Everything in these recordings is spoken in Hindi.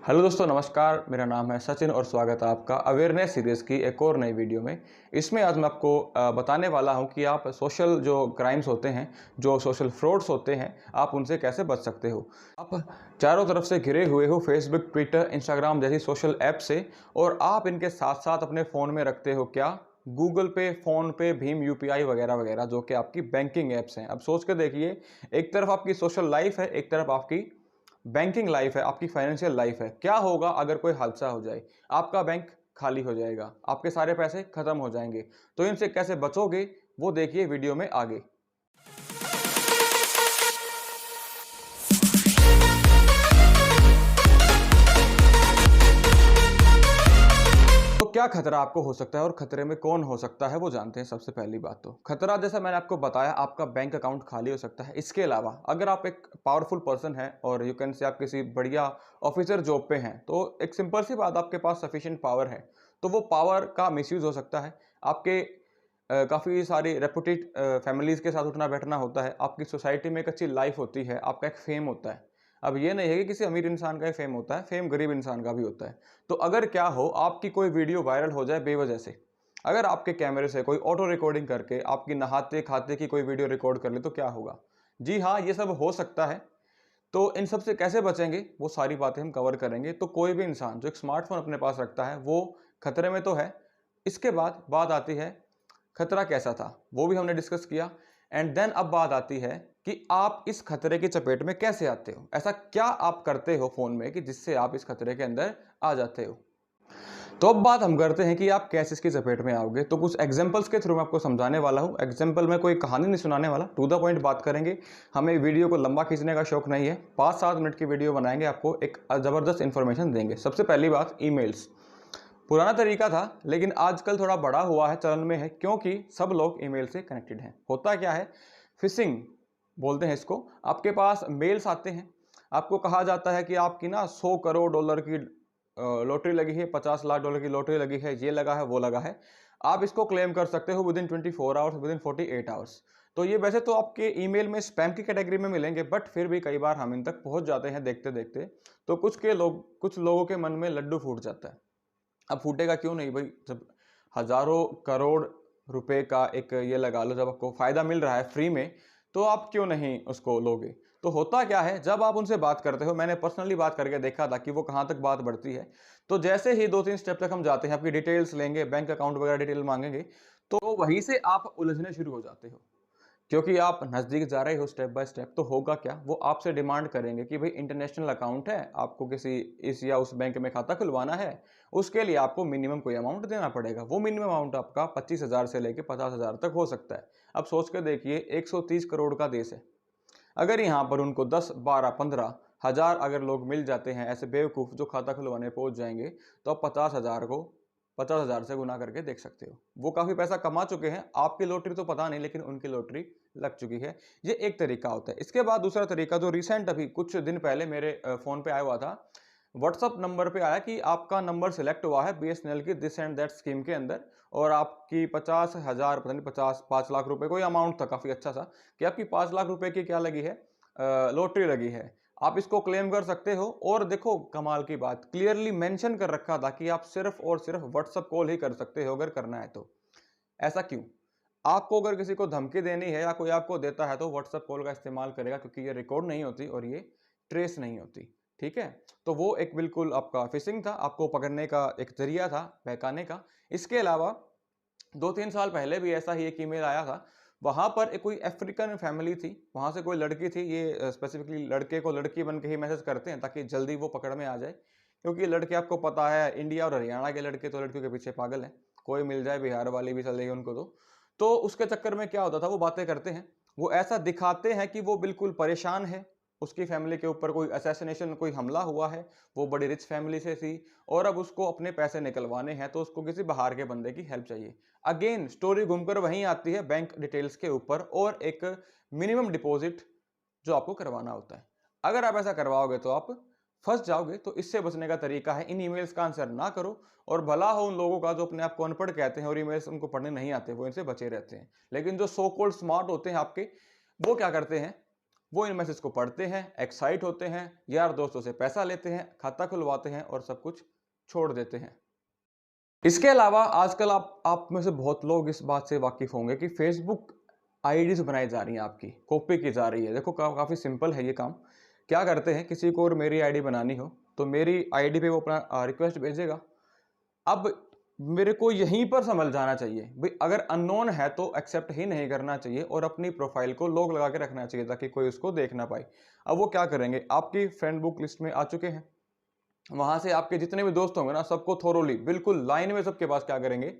हेलो दोस्तों, नमस्कार। मेरा नाम है सचिन और स्वागत है आपका अवेयरनेस सीरीज़ की एक और नई वीडियो में। इसमें आज मैं आपको बताने वाला हूं कि आप सोशल जो क्राइम्स होते हैं, जो सोशल फ्रॉड्स होते हैं, आप उनसे कैसे बच सकते हो। आप चारों तरफ से घिरे हुए हो फेसबुक, ट्विटर, इंस्टाग्राम जैसी सोशल ऐप से, और आप इनके साथ साथ अपने फ़ोन में रखते हो क्या, गूगल पे, फ़ोन पे, भीम यूपीआई वगैरह वगैरह, जो कि आपकी बैंकिंग ऐप्स हैं। अब सोच के देखिए, एक तरफ आपकी सोशल लाइफ है, एक तरफ आपकी बैंकिंग लाइफ है, आपकी फाइनेंशियल लाइफ है। क्या होगा अगर कोई हादसा हो जाए? आपका बैंक खाली हो जाएगा, आपके सारे पैसे खत्म हो जाएंगे। तो इनसे कैसे बचोगे, वो देखिए वीडियो में आगे। तो क्या खतरा आपको हो सकता है और खतरे में कौन हो सकता है, वो जानते हैं। सबसे पहली बात, तो खतरा जैसा मैंने आपको बताया, आपका बैंक अकाउंट खाली हो सकता है। इसके अलावा अगर आप एक पावरफुल पर्सन हैं और यू कैन से आप किसी बढ़िया ऑफिसर जॉब पे हैं, तो एक सिंपल सी बात, आपके पास सफिशिएंट पावर है, तो वो पावर का मिसयूज हो सकता है। आपके काफ़ी सारी रेपुटेड फैमिलीज़ के साथ उठना बैठना होता है, आपकी सोसाइटी में एक अच्छी लाइफ होती है, आपका एक फेम होता है। अब ये नहीं है कि किसी अमीर इंसान का ही फेम होता है, फेम गरीब इंसान का भी होता है। तो अगर क्या हो, आपकी कोई वीडियो वायरल हो जाए बेवजह से, अगर आपके कैमरे से कोई ऑटो रिकॉर्डिंग करके आपकी नहाते खाते की कोई वीडियो रिकॉर्ड कर ले, तो क्या होगा? जी हाँ, ये सब हो सकता है। तो इन सब से कैसे बचेंगे, वो सारी बातें हम कवर करेंगे। तो कोई भी इंसान जो एक स्मार्टफोन अपने पास रखता है, वो खतरे में तो है। इसके बाद बात आती है, खतरा कैसा था, वो भी हमने डिस्कस किया। एंड देन अब बात आती है कि आप इस खतरे की चपेट में कैसे आते हो। ऐसा क्या आप करते हो फोन में कि जिससे आप इस खतरे के अंदर आ जाते हो। तो अब बात हम करते हैं कि आप कैसे इसकी चपेट में आओगे। तो कुछ एग्जांपल्स के थ्रू मैं आपको समझाने वाला हूं। एग्जांपल में कोई कहानी नहीं सुनाने वाला, टू द पॉइंट बात करेंगे। हमें वीडियो को लंबा खींचने का शौक नहीं है। 5-7 मिनट की वीडियो बनाएंगे, आपको एक जबरदस्त इंफॉर्मेशन देंगे। सबसे पहली बात, ईमेल्स। पुराना तरीका था, लेकिन आजकल थोड़ा बड़ा हुआ है, चलन में है, क्योंकि सब लोग ईमेल से कनेक्टेड हैं। होता क्या है, फिशिंग बोलते हैं इसको। आपके पास मेल्स आते हैं, आपको कहा जाता है कि आपकी ना 100 करोड़ डॉलर की लॉटरी लगी है, 50 लाख डॉलर की लॉटरी लगी है, ये लगा है, वो लगा है। आप इसको क्लेम कर सकते हो with in 24 hours, with in 48 hours. तो ये वैसे तो आपके ईमेल में स्पैम की कैटेगरी में मिलेंगे, बट फिर भी कई बार हम इन तक पहुंच जाते हैं देखते देखते। तो कुछ लोगों के मन में लड्डू फूट जाता है। अब फूटेगा क्यों नहीं भाई, जब हजारों करोड़ रुपए का एक ये लगा लो, जब आपको फायदा मिल रहा है फ्री में, तो आप क्यों नहीं उसको लोगे। तो होता क्या है, जब आप उनसे बात करते हो, मैंने पर्सनली बात करके देखा था कि वो कहां तक बात बढ़ती है। तो जैसे ही 2-3 स्टेप तक हम जाते हैं, आपकी डिटेल्स लेंगे, बैंक अकाउंट वगैरह डिटेल मांगेंगे, तो वहीं से आप उलझने शुरू हो जाते हो। क्योंकि आप नज़दीक जा रहे हो स्टेप बाय स्टेप, तो होगा क्या, वो आपसे डिमांड करेंगे कि भाई इंटरनेशनल अकाउंट है, आपको किसी इस या उस बैंक में खाता खुलवाना है, उसके लिए आपको मिनिमम कोई अमाउंट देना पड़ेगा। वो मिनिमम अमाउंट आपका 25,000 से लेकर 50,000 तक हो सकता है। अब सोच कर देखिए, 130 करोड़ का देश है। अगर यहाँ पर उनको 10, 12, 15 हजार अगर लोग मिल जाते हैं ऐसे बेवकूफ़ जो खाता खुलवाने पहुंच जाएंगे, तो आप 50,000 को 50,000 से गुना करके देख सकते हो। वो काफ़ी पैसा कमा चुके हैं। आपकी लॉटरी तो पता नहीं, लेकिन उनकी लॉटरी लग चुकी है। ये एक तरीका होता है। इसके बाद दूसरा तरीका, जो रिसेंट अभी कुछ दिन पहले मेरे फ़ोन पे आया हुआ था, व्हाट्सअप नंबर पे आया कि आपका नंबर सिलेक्ट हुआ है बीएसएनएल की दिस एंड दैट स्कीम के अंदर, और आपकी 50,000, पता नहीं 50, 5 लाख रुपए कोई अमाउंट था काफ़ी अच्छा सा, कि आपकी 5 लाख रुपए की क्या लगी है, लॉटरी लगी है। आप इसको क्लेम कर सकते हो। और देखो कमाल की बात, क्लियरली मेंशन कर रखा था कि आप सिर्फ और सिर्फ व्हाट्सएप कॉल ही कर सकते हो अगर करना है तो। ऐसा क्यों? आपको अगर किसी को धमकी देनी है या कोई आपको देता है, तो व्हाट्सएप कॉल का इस्तेमाल करेगा, क्योंकि ये रिकॉर्ड नहीं होती और ये ट्रेस नहीं होती। ठीक है? तो वो एक बिल्कुल आपका फिशिंग था, आपको पकड़ने का एक जरिया था, बहकाने का। इसके अलावा 2-3 साल पहले भी ऐसा ही एक ईमेल आया था। वहाँ पर एक कोई अफ्रीकन फैमिली थी, वहाँ से कोई लड़की थी। ये स्पेसिफिकली लड़के को लड़की बन के ही मैसेज करते हैं, ताकि जल्दी वो पकड़ में आ जाए। क्योंकि लड़के, आपको पता है, इंडिया और हरियाणा के लड़के तो लड़कियों के पीछे पागल हैं। कोई मिल जाए, बिहार वाली भी चलेगी उनको तो उसके चक्कर में क्या होता था, वो बातें करते हैं, वो ऐसा दिखाते हैं कि वो बिल्कुल परेशान है, उसकी फैमिली के ऊपर कोई असैसिनेशन, कोई हमला हुआ है, वो बड़ी रिच फैमिली से थी, और अब उसको अपने पैसे निकलवाने हैं, तो उसको किसी बाहर के बंदे की हेल्प चाहिए। अगेन स्टोरी घूमकर वहीं आती है, बैंक डिटेल्स के ऊपर और एक मिनिमम डिपॉजिट जो आपको करवाना होता है। अगर आप ऐसा करवाओगे तो आप फंस जाओगे। तो इससे बचने का तरीका है, इन ईमेल्स का आंसर ना करो। और भला हो उन लोगों का जो अपने आप को अनपढ़ कहते हैं और ईमेल्स उनको पढ़ने नहीं आते, वो इनसे बचे रहते हैं। लेकिन जो सो कॉल्ड स्मार्ट होते हैं आपके, वो क्या करते हैं, वो इन मैसेज को पढ़ते हैं, एक्साइट होते हैं, यार दोस्तों से पैसा लेते हैं, खाता खुलवाते हैं और सब कुछ छोड़ देते हैं। इसके अलावा आजकल आप में से बहुत लोग इस बात से वाकिफ होंगे कि फेसबुक आईडीज बनाई जा रही हैं, आपकी कॉपी की जा रही है। देखो काफ़ी सिंपल है ये काम। क्या करते हैं, किसी को और मेरी आईडी बनानी हो तो मेरी आईडी पे वो अपना रिक्वेस्ट भेजेगा। अब मेरे को यहीं पर समझ जाना चाहिए भाई, अगर अननोन है तो एक्सेप्ट ही नहीं करना चाहिए और अपनी प्रोफाइल को लॉक लगा के रखना चाहिए ताकि कोई उसको देख ना पाए। अब वो क्या करेंगे, आपकी फ्रेंड बुक लिस्ट में आ चुके हैं, वहां से आपके जितने भी दोस्त होंगे ना, सबको थोरोली बिल्कुल लाइन में सबके पास क्या करेंगे,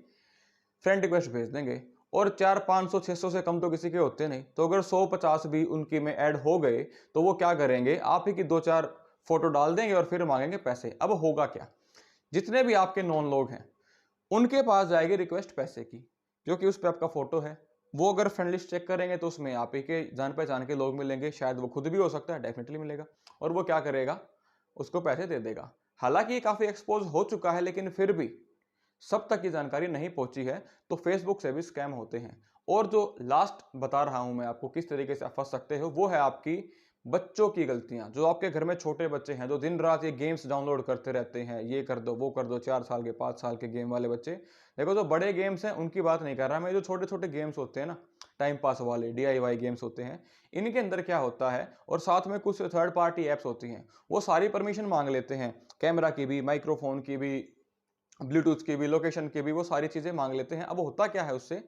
फ्रेंड रिक्वेस्ट भेज देंगे। और 400-500-600 से कम तो किसी के होते नहीं, तो अगर 100-50 भी उनकी में ऐड हो गए तो वो क्या करेंगे, आप ही की 2-4 फोटो डाल देंगे और फिर मांगेंगे पैसे। अब होगा क्या, जितने भी आपके नॉन लोग हैं उनके पास जाएगी रिक्वेस्ट पैसे की, जो कि उस पर आपका फोटो है। वो अगर फ्रेंड लिस्ट चेक करेंगे तो उसमें आप ही के जान पहचान के लोग मिलेंगे, शायद वो खुद भी हो सकता है, डेफिनेटली मिलेगा। और वो क्या करेगा, उसको पैसे दे देगा। हालांकि ये काफी एक्सपोज हो चुका है, लेकिन फिर भी सब तक ये जानकारी नहीं पहुंची है, तो फेसबुक से भी स्कैम होते हैं। और जो लास्ट बता रहा हूं मैं आपको किस तरीके से आप फंस सकते हो, वो है आपकी बच्चों की गलतियां। जो आपके घर में छोटे बच्चे हैं, जो दिन रात ये गेम्स डाउनलोड करते रहते हैं, ये कर दो वो कर दो, 4 साल के 5 साल के गेम वाले बच्चे। देखो जो बड़े गेम्स हैं उनकी बात नहीं कर रहा मैं, जो छोटे छोटे गेम्स होते हैं ना, टाइम पास वाले DIY गेम्स होते हैं, इनके अंदर क्या होता है, और साथ में कुछ थर्ड पार्टी एप्स होती हैं, वो सारी परमिशन मांग लेते हैं, कैमरा की भी, माइक्रोफोन की भी, ब्लूटूथ की भी, लोकेशन की भी, वो सारी चीजें मांग लेते हैं। अब होता क्या है उससे,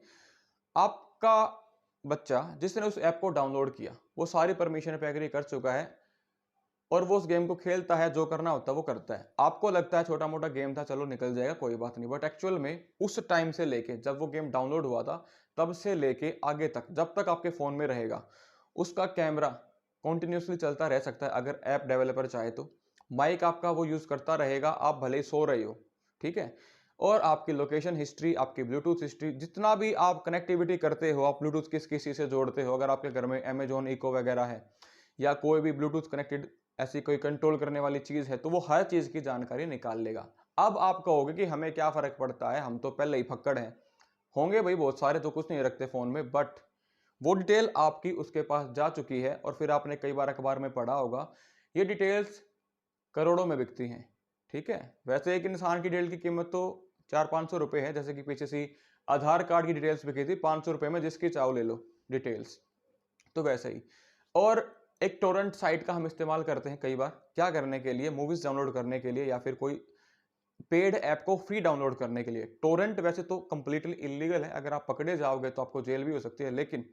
आपका बच्चा जिसने उस ऐप को डाउनलोड किया वो सारी परमिशन पे एग्री कर चुका है और वो उस गेम को खेलता है, जो करना होता है वो करता है। आपको लगता है छोटा मोटा गेम था, चलो निकल जाएगा कोई बात नहीं, बट एक्चुअल में उस टाइम से लेके जब वो गेम डाउनलोड हुआ था तब से लेके आगे तक, जब तक आपके फोन में रहेगा, उसका कैमरा कॉन्टिन्यूसली चलता रह सकता है अगर ऐप डेवलपर चाहे तो। माइक आपका वो यूज करता रहेगा, आप भले ही सो रहे हो, ठीक है। और आपकी लोकेशन हिस्ट्री, आपकी ब्लूटूथ हिस्ट्री, जितना भी आप कनेक्टिविटी करते हो, आप ब्लूटूथ किस किसी से जोड़ते हो, अगर आपके घर में अमेजॉन इको वगैरह है या कोई भी ब्लूटूथ कनेक्टेड ऐसी कोई कंट्रोल करने वाली चीज है, तो वो हर चीज की जानकारी निकाल लेगा। अब आप कहोगे कि हमें क्या फर्क पड़ता है, हम तो पहले ही फक्कड़ हैं। होंगे भाई बहुत सारे जो कुछ नहीं रखते फोन में, बट वो डिटेल आपकी उसके पास जा चुकी है और फिर आपने कई बार अखबार में पढ़ा होगा, ये डिटेल्स करोड़ों में बिकती हैं, ठीक है। वैसे एक इंसान की डिटेल की कीमत तो 400-500 रुपए है, जैसे कि पीछे सी आधार कार्ड की डिटेल्स बिकी थी 500 रुपए में, जिसकी चाहो ले लो डिटेल्स, तो वैसे ही। और एक टोरेंट साइट का हम इस्तेमाल करते हैं कई बार, क्या करने के लिए, मूवीज डाउनलोड करने के लिए या फिर कोई पेड ऐप को फ्री डाउनलोड करने के लिए। टोरेंट वैसे तो कंप्लीटली इलीगल है, अगर आप पकड़े जाओगे तो आपको जेल भी हो सकती है, लेकिन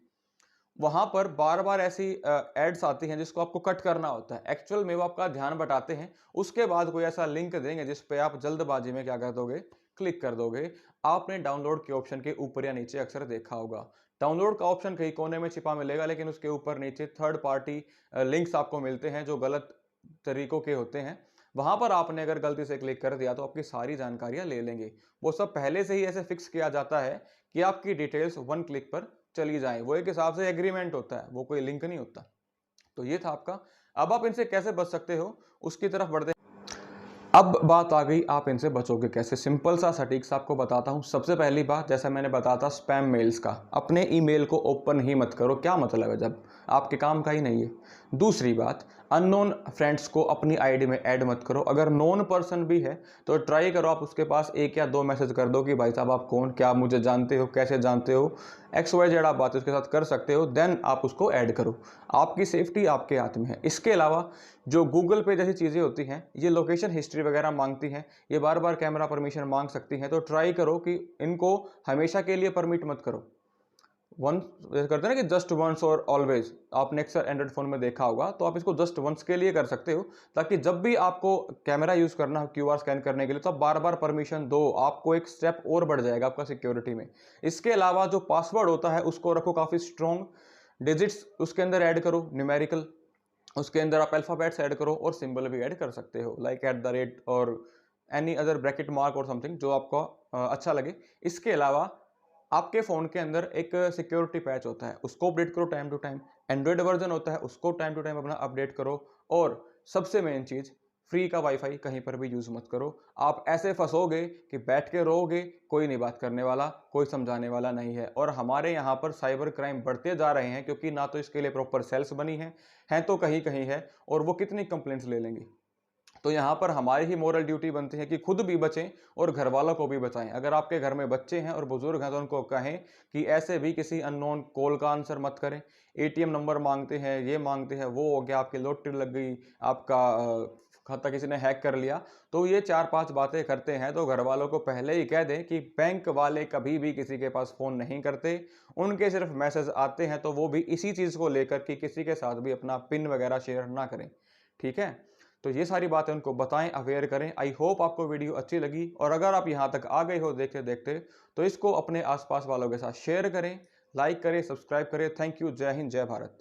वहां पर बार बार ऐसी एड्स आती हैं जिसको आपको कट करना होता है। एक्चुअल में वो आपका ध्यान बटाते हैं, उसके बाद कोई ऐसा लिंक देंगे जिस पे आप जल्दबाजी में क्या कर दोगे, क्लिक कर दोगे। आपने डाउनलोड के ऑप्शन के ऊपर या नीचे अक्सर देखा होगा, डाउनलोड का ऑप्शन कहीं कोने में छिपा मिलेगा, लेकिन उसके ऊपर नीचे थर्ड पार्टी लिंक्स आपको मिलते हैं जो गलत तरीकों के होते हैं। वहां पर आपने अगर गलती से क्लिक कर दिया तो आपकी सारी जानकारियां ले लेंगे। वो सब पहले से ही ऐसे फिक्स किया जाता है कि आपकी डिटेल्स 1 क्लिक पर चली जाए। वो एक हिसाब से एग्रीमेंट होता है, वो कोई लिंक नहीं होता। तो ये था आपका। अब आप इनसे कैसे बच सकते हो उसकी तरफ बढ़ते हैं। अब बात आ गई आप इनसे बचोगे कैसे, सिंपल सा सटीक सा आपको बताता हूं। सबसे पहली बात, जैसा मैंने बताया था स्पैम मेल्स का, अपने ईमेल को ओपन ही मत करो। क्या मतलब है, जब आपके काम का ही नहीं है। दूसरी बात, अननोन फ्रेंड्स को अपनी आईडी में ऐड मत करो। अगर नोन पर्सन भी है तो ट्राई करो आप उसके पास 1 या 2 मैसेज कर दो कि भाई साहब आप कौन, क्या आप मुझे जानते हो, कैसे जानते हो, XYZ आप बात उसके साथ कर सकते हो, देन आप उसको ऐड करो। आपकी सेफ्टी आपके हाथ में है। इसके अलावा जो गूगल पे जैसी चीज़ें होती हैं, ये लोकेशन हिस्ट्री वगैरह मांगती हैं, ये बार बार कैमरा परमिशन मांग सकती हैं, तो ट्राई करो कि इनको हमेशा के लिए परमिट मत करो। वन करते हैं ना कि जस्ट वंस और ऑलवेज, आपने अक्सर एंड्रॉइड फोन में देखा होगा, तो आप इसको जस्ट वंस के लिए कर सकते हो, ताकि जब भी आपको कैमरा यूज करना हो QR स्कैन करने के लिए तो आप बार बार परमिशन दो, आपको एक स्टेप और बढ़ जाएगा आपका सिक्योरिटी में। इसके अलावा जो पासवर्ड होता है उसको रखो काफी स्ट्रॉन्ग, डिजिट्स उसके अंदर ऐड करो न्यूमेरिकल, उसके अंदर आप अल्फाबेट्स ऐड करो और सिंबल भी ऐड कर सकते हो, लाइक @ और एनी अदर ब्रैकेट मार्क और समथिंग जो आपको अच्छा लगे। इसके अलावा आपके फ़ोन के अंदर एक सिक्योरिटी पैच होता है, उसको अपडेट करो time to time. Android version होता है, उसको टाइम टू टाइम अपना अपडेट करो। और सबसे मेन चीज़, फ्री का वाईफाई कहीं पर भी यूज़ मत करो। आप ऐसे फंसोगे कि बैठ के रोओगे, कोई नहीं बात करने वाला, कोई समझाने वाला नहीं है। और हमारे यहाँ पर साइबर क्राइम बढ़ते जा रहे हैं क्योंकि ना तो इसके लिए प्रॉपर सेल्स बनी हैं तो कहीं-कहीं है, और वो कितनी कंप्लेंट्स ले लेंगी। तो यहाँ पर हमारी ही मोरल ड्यूटी बनती है कि खुद भी बचें और घर वालों को भी बचाएं। अगर आपके घर में बच्चे हैं और बुजुर्ग हैं तो उनको कहें कि ऐसे भी किसी अननोन कॉल का आंसर मत करें। एटीएम नंबर मांगते हैं, ये मांगते हैं, वो हो गया, आपकी लॉटरी लग गई, आपका खाता किसी ने हैक कर लिया। तो ये 4-5 बातें करते हैं तो घर वालों को पहले ही कह दें कि बैंक वाले कभी भी किसी के पास फ़ोन नहीं करते। उनके सिर्फ मैसेज आते हैं तो वो भी इसी चीज़ को लेकर कि किसी के साथ भी अपना पिन वगैरह शेयर ना करें। ठीक है? तो ये सारी बातें उनको बताएं, अवेयर करें। आई होप आपको वीडियो अच्छी लगी, और अगर आप यहाँ तक आ गए हो देखते देखते तो इसको अपने आसपास वालों के साथ शेयर करें, लाइक करें, सब्सक्राइब करें। Thank you. जय हिंद, जय भारत।